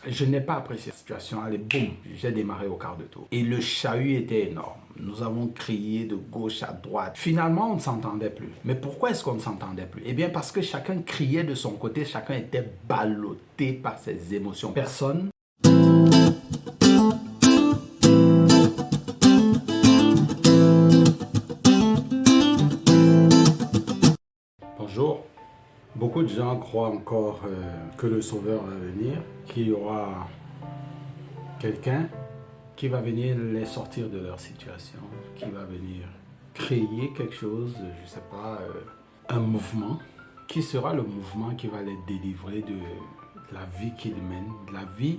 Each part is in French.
Je n'ai pas apprécié la situation. Allez, boum, j'ai démarré au quart de tour. Et le chahut était énorme. Nous avons crié de gauche à droite. Finalement, on ne s'entendait plus. Mais pourquoi est-ce qu'on ne s'entendait plus? Eh bien, parce que chacun criait de son côté, chacun était ballotté par ses émotions. Personne. Bonjour. Beaucoup de gens croient encore que le Sauveur va venir, qu'il y aura quelqu'un qui va venir les sortir de leur situation, qui va venir créer quelque chose, je ne sais pas, un mouvement, qui sera le mouvement qui va les délivrer de la vie qu'ils mènent, de la vie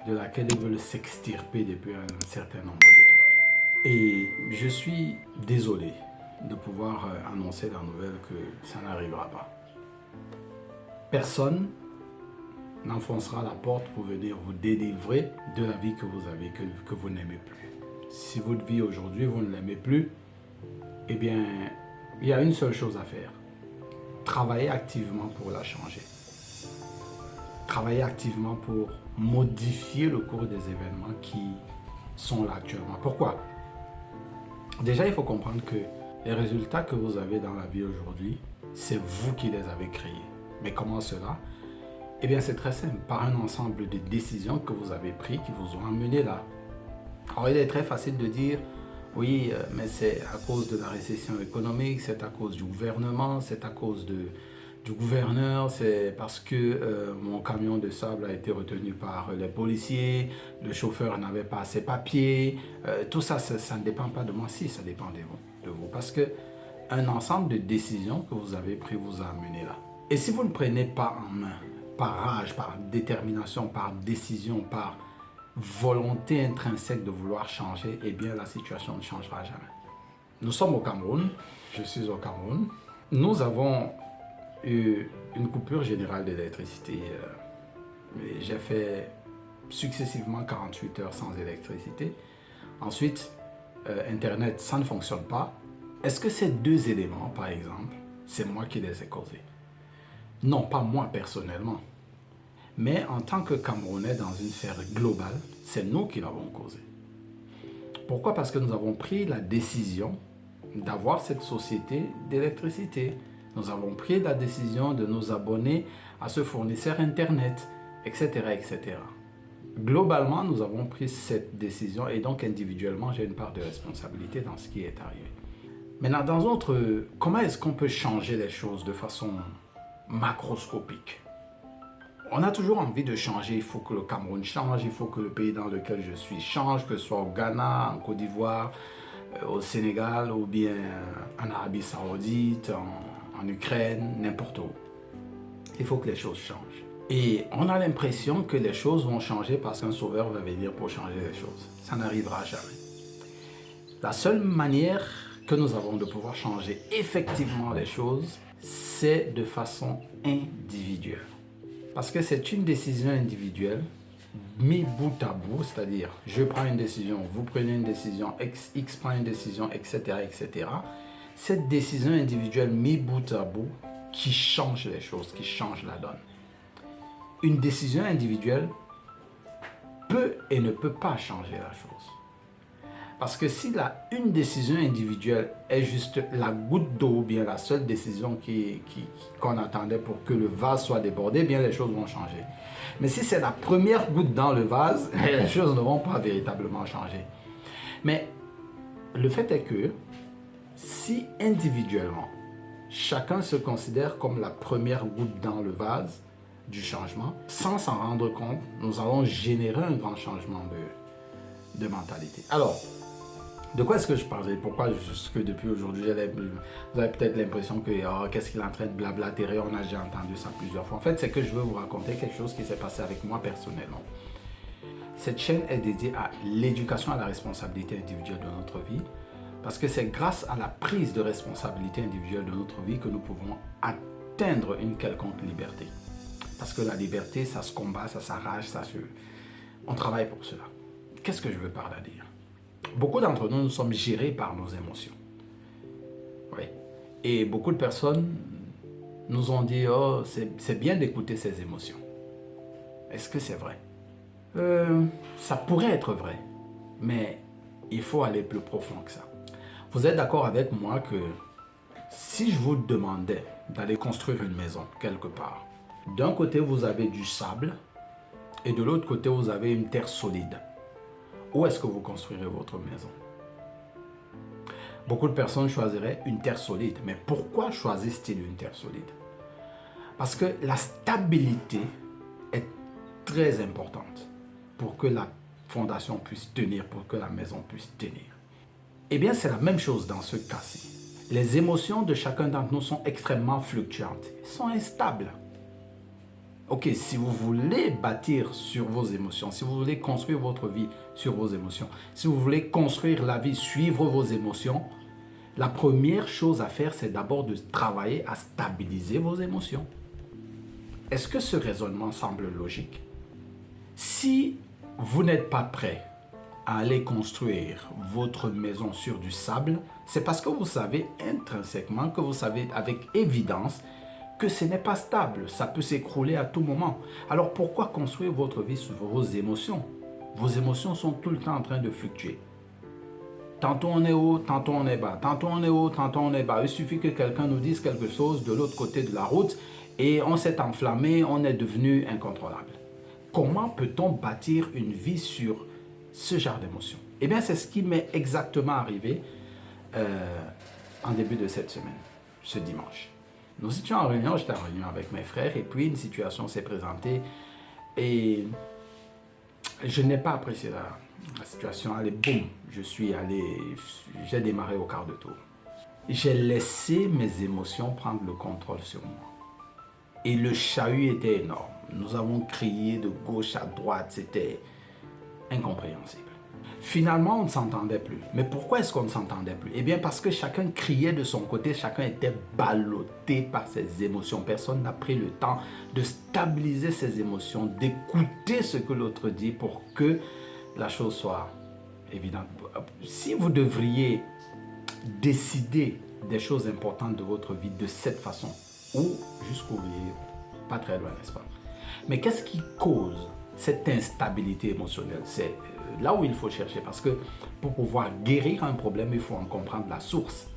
de laquelle ils veulent s'extirper depuis un certain nombre de temps. Et je suis désolé de pouvoir annoncer la nouvelle que ça n'arrivera pas. Personne n'enfoncera la porte pour venir vous délivrer de la vie que vous avez, que vous n'aimez plus. Si votre vie aujourd'hui, vous ne l'aimez plus, eh bien, il y a une seule chose à faire. Travailler activement pour la changer. Travailler activement pour modifier le cours des événements qui sont là actuellement. Pourquoi? Déjà, il faut comprendre que les résultats que vous avez dans la vie aujourd'hui, c'est vous qui les avez créés. Mais comment cela? Eh bien, c'est très simple, par un ensemble de décisions que vous avez prises qui vous ont amené là. Alors, il est très facile de dire, oui, mais c'est à cause de la récession économique, c'est à cause du gouvernement, c'est à cause du gouverneur, c'est parce que mon camion de sable a été retenu par les policiers, le chauffeur n'avait pas ses papiers, tout ça, ça ne dépend pas de moi, si, ça dépend de vous, parce que un ensemble de décisions que vous avez prises vous a amené là. Et si vous ne prenez pas en main, par rage, par détermination, par décision, par volonté intrinsèque de vouloir changer, eh bien la situation ne changera jamais. Nous sommes au Cameroun, je suis au Cameroun. Nous avons eu une coupure générale d'électricité. J'ai fait successivement 48 heures sans électricité. Ensuite, Internet, ça ne fonctionne pas. Est-ce que ces deux éléments, par exemple, c'est moi qui les ai causés? Non, pas moi personnellement. Mais en tant que Camerounais dans une sphère globale, c'est nous qui l'avons causé. Pourquoi? Parce que nous avons pris la décision d'avoir cette société d'électricité. Nous avons pris la décision de nous abonner à ce fournisseur Internet, etc., etc. Globalement, nous avons pris cette décision et donc individuellement, j'ai une part de responsabilité dans ce qui est arrivé. Maintenant, dans notre, comment est-ce qu'on peut changer les choses de façon macroscopique? On a toujours envie de changer, il faut que le Cameroun change, il faut que le pays dans lequel je suis change, que ce soit au Ghana, en Côte d'Ivoire, au Sénégal ou bien en Arabie Saoudite, en Ukraine, n'importe où. Il faut que les choses changent. Et on a l'impression que les choses vont changer parce qu'un sauveur va venir pour changer les choses. Ça n'arrivera jamais. La seule manière que nous avons de pouvoir changer effectivement les choses, c'est de façon individuelle. Parce que c'est une décision individuelle, mis bout à bout, c'est-à-dire je prends une décision, vous prenez une décision, X prend une décision, etc., etc. Cette décision individuelle mis bout à bout qui change les choses, qui change la donne. Une décision individuelle peut et ne peut pas changer la chose. Parce que si une décision individuelle est juste la goutte d'eau ou bien la seule décision qu'on attendait pour que le vase soit débordé, bien les choses vont changer. Mais si c'est la première goutte dans le vase, les choses ne vont pas véritablement changer. Mais le fait est que si individuellement, chacun se considère comme la première goutte dans le vase du changement, sans s'en rendre compte, nous allons générer un grand changement de mentalité. Alors, de quoi est-ce que je parlais? Pourquoi que depuis aujourd'hui, vous avez peut-être l'impression que qu'est-ce qu'il est en train de blablater? On a déjà entendu ça plusieurs fois. En fait, c'est que je veux vous raconter quelque chose qui s'est passé avec moi personnellement. Cette chaîne est dédiée à l'éducation à la responsabilité individuelle de notre vie parce que c'est grâce à la prise de responsabilité individuelle de notre vie que nous pouvons atteindre une quelconque liberté. Parce que la liberté, ça se combat, ça s'arrache, on travaille pour cela. Qu'est-ce que je veux par là dire? Beaucoup d'entre nous, nous sommes gérés par nos émotions. Oui. Et beaucoup de personnes nous ont dit, oh, c'est bien d'écouter ces émotions. Est-ce que c'est vrai? Ça pourrait être vrai, mais il faut aller plus profond que ça. Vous êtes d'accord avec moi que si je vous demandais d'aller construire une maison quelque part, d'un côté vous avez du sable et de l'autre côté vous avez une terre solide, où est-ce que vous construirez votre maison? Beaucoup de personnes choisiraient une terre solide. Mais pourquoi choisissent-ils une terre solide? Parce que la stabilité est très importante pour que la fondation puisse tenir, pour que la maison puisse tenir. Eh bien, c'est la même chose dans ce cas-ci. Les émotions de chacun d'entre nous sont extrêmement fluctuantes, sont instables. Ok, si vous voulez bâtir sur vos émotions, si vous voulez construire votre vie sur vos émotions, si vous voulez construire la vie, suivre vos émotions, la première chose à faire, c'est d'abord de travailler à stabiliser vos émotions. Est-ce que ce raisonnement semble logique? Si vous n'êtes pas prêt à aller construire votre maison sur du sable, c'est parce que vous savez intrinsèquement, que vous savez avec évidence que ce n'est pas stable, ça peut s'écrouler à tout moment. Alors pourquoi construire votre vie sur vos émotions? Vos émotions sont tout le temps en train de fluctuer. Tantôt on est haut, tantôt on est bas, tantôt on est haut, tantôt on est bas. Il suffit que quelqu'un nous dise quelque chose de l'autre côté de la route et on s'est enflammé, on est devenu incontrôlable. Comment peut-on bâtir une vie sur ce genre d'émotions? Eh bien, c'est ce qui m'est exactement arrivé en début de cette semaine, ce dimanche. Nous étions en réunion, j'étais en réunion avec mes frères et puis une situation s'est présentée et je n'ai pas apprécié la situation. Allez, boum, j'ai démarré au quart de tour. J'ai laissé mes émotions prendre le contrôle sur moi. Et le chahut était énorme. Nous avons crié de gauche à droite, c'était incompréhensible. Finalement, on ne s'entendait plus. Mais pourquoi est-ce qu'on ne s'entendait plus? Eh bien, parce que chacun criait de son côté, chacun était ballotté par ses émotions. Personne n'a pris le temps de stabiliser ses émotions, d'écouter ce que l'autre dit pour que la chose soit évidente. Si vous devriez décider des choses importantes de votre vie de cette façon, ou jusqu'au vieil, pas très loin, n'est-ce pas? Mais qu'est-ce qui cause cette instabilité émotionnelle? C'est là où il faut chercher, parce que pour pouvoir guérir un problème, il faut en comprendre la source.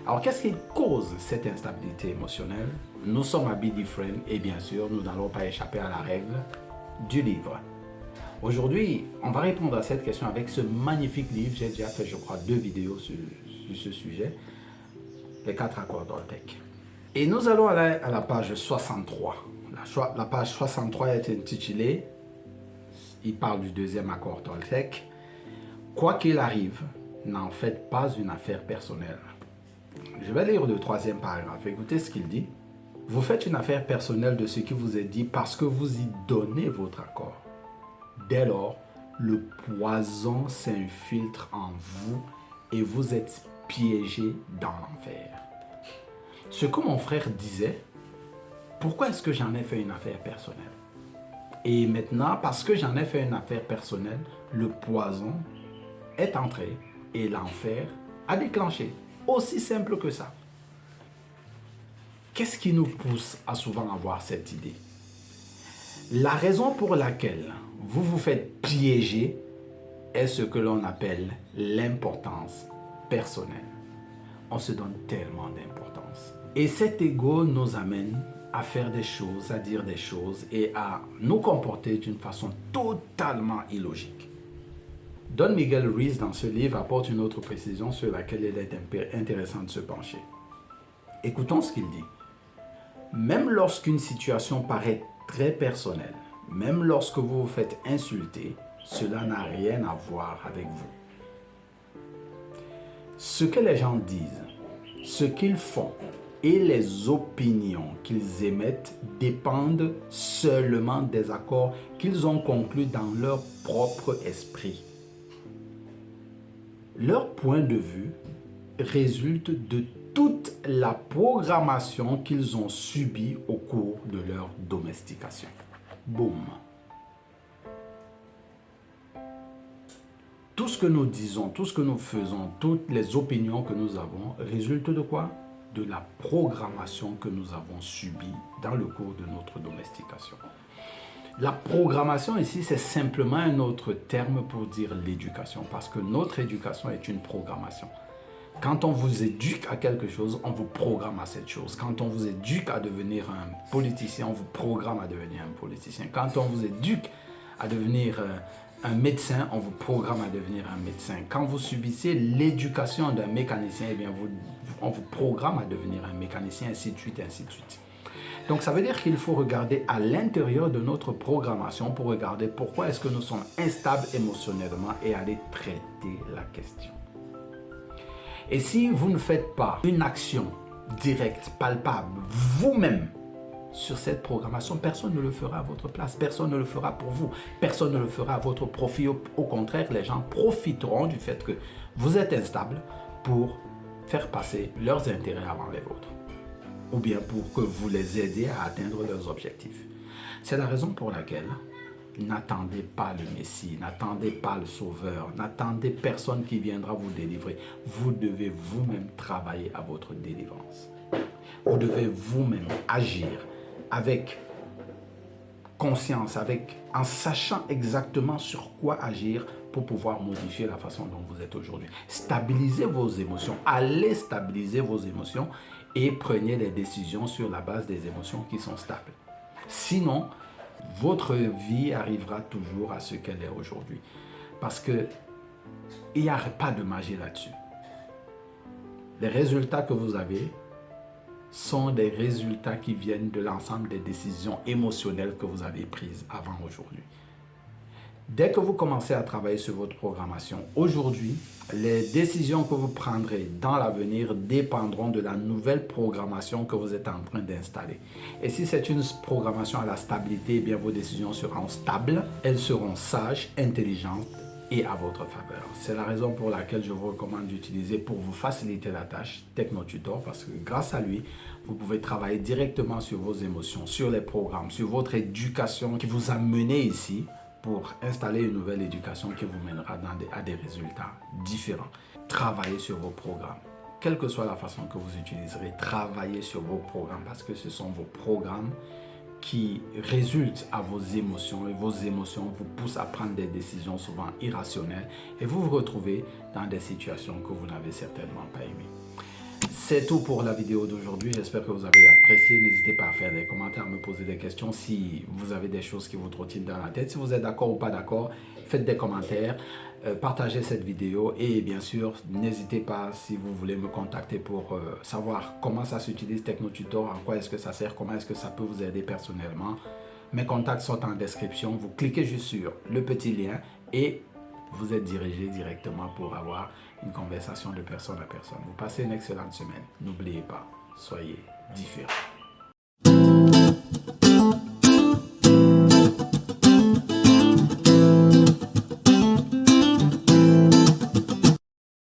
Alors, qu'est-ce qui cause cette instabilité émotionnelle? Nous sommes à Be Different et bien sûr, nous n'allons pas échapper à la règle du livre. Aujourd'hui, on va répondre à cette question avec ce magnifique livre. J'ai déjà fait, je crois, 2 vidéos sur ce sujet, les 4 accords Toltec. Et nous allons aller à la page 63. La page 63 est intitulée, il parle du 2e accord Toltec. Quoi qu'il arrive, n'en faites pas une affaire personnelle. Je vais lire le 3e paragraphe. Écoutez ce qu'il dit. Vous faites une affaire personnelle de ce qui vous est dit parce que vous y donnez votre accord. Dès lors, le poison s'infiltre en vous et vous êtes piégé dans l'enfer. Ce que mon frère disait, pourquoi est-ce que j'en ai fait une affaire personnelle? Et maintenant, parce que j'en ai fait une affaire personnelle, le poison est entré et l'enfer a déclenché. Aussi simple que ça. Qu'est-ce qui nous pousse à souvent avoir cette idée? La raison pour laquelle vous vous faites piéger est ce que l'on appelle l'importance personnelle. On se donne tellement d'importance. Et cet ego nous amène à faire des choses, à dire des choses et à nous comporter d'une façon totalement illogique. Don Miguel Ruiz, dans ce livre, apporte une autre précision sur laquelle il est intéressant de se pencher. Écoutons ce qu'il dit. Même lorsqu'une situation paraît très personnelle, même lorsque vous vous faites insulter, cela n'a rien à voir avec vous. Ce que les gens disent, ce qu'ils font et les opinions qu'ils émettent dépendent seulement des accords qu'ils ont conclus dans leur propre esprit. Leur point de vue résulte de toute la programmation qu'ils ont subie au cours de leur domestication. Boum. Tout ce que nous disons, tout ce que nous faisons, toutes les opinions que nous avons résultent de quoi? De la programmation que nous avons subie dans le cours de notre domestication. La programmation ici, c'est simplement un autre terme pour dire l'éducation, parce que notre éducation est une programmation. Quand on vous éduque à quelque chose, on vous programme à cette chose. Quand on vous éduque à devenir un politicien, on vous programme à devenir un politicien. Quand on vous éduque à devenir un médecin, on vous programme à devenir un médecin. Quand vous subissez l'éducation d'un mécanicien, eh bien on vous programme à devenir un mécanicien, ainsi de suite, ainsi de suite. Donc ça veut dire qu'il faut regarder à l'intérieur de notre programmation pour regarder pourquoi est-ce que nous sommes instables émotionnellement et aller traiter la question. Et si vous ne faites pas une action directe, palpable, vous-même, sur cette programmation, personne ne le fera à votre place, personne ne le fera pour vous, personne ne le fera à votre profit. Au contraire, les gens profiteront du fait que vous êtes instable pour faire passer leurs intérêts avant les vôtres, ou bien pour que vous les aidiez à atteindre leurs objectifs. C'est la raison pour laquelle n'attendez pas le Messie, n'attendez pas le Sauveur, n'attendez personne qui viendra vous délivrer. Vous devez vous-même travailler à votre délivrance. Vous devez vous-même agir avec conscience, en sachant exactement sur quoi agir pour pouvoir modifier la façon dont vous êtes aujourd'hui. Stabilisez vos émotions, allez stabiliser vos émotions et prenez des décisions sur la base des émotions qui sont stables. Sinon, votre vie arrivera toujours à ce qu'elle est aujourd'hui. Parce qu'il n'y a pas de magie là-dessus. Les résultats que vous avez sont des résultats qui viennent de l'ensemble des décisions émotionnelles que vous avez prises avant aujourd'hui. Dès que vous commencez à travailler sur votre programmation, aujourd'hui, les décisions que vous prendrez dans l'avenir dépendront de la nouvelle programmation que vous êtes en train d'installer. Et si c'est une programmation à la stabilité, eh bien vos décisions seront stables, elles seront sages, intelligentes et à votre faveur. C'est la raison pour laquelle je vous recommande d'utiliser pour vous faciliter la tâche TechnoTutor, parce que grâce à lui, vous pouvez travailler directement sur vos émotions, sur les programmes, sur votre éducation qui vous a mené ici pour installer une nouvelle éducation qui vous mènera à des résultats différents. Travaillez sur vos programmes. Quelle que soit la façon que vous utiliserez, travaillez sur vos programmes parce que ce sont vos programmes qui résultent à vos émotions et vos émotions vous poussent à prendre des décisions souvent irrationnelles et vous vous retrouvez dans des situations que vous n'avez certainement pas aimées. C'est tout pour la vidéo d'aujourd'hui. J'espère que vous avez apprécié. N'hésitez pas à faire des commentaires, à me poser des questions si vous avez des choses qui vous trottinent dans la tête. Si vous êtes d'accord ou pas d'accord, faites des commentaires, partagez cette vidéo et bien sûr, n'hésitez pas si vous voulez me contacter pour savoir comment ça s'utilise TechnoTutor, en quoi est-ce que ça sert, comment est-ce que ça peut vous aider personnellement. Mes contacts sont en description. Vous cliquez juste sur le petit lien et vous êtes dirigé directement pour avoir une conversation de personne à personne. Vous passez une excellente semaine. N'oubliez pas, soyez différents.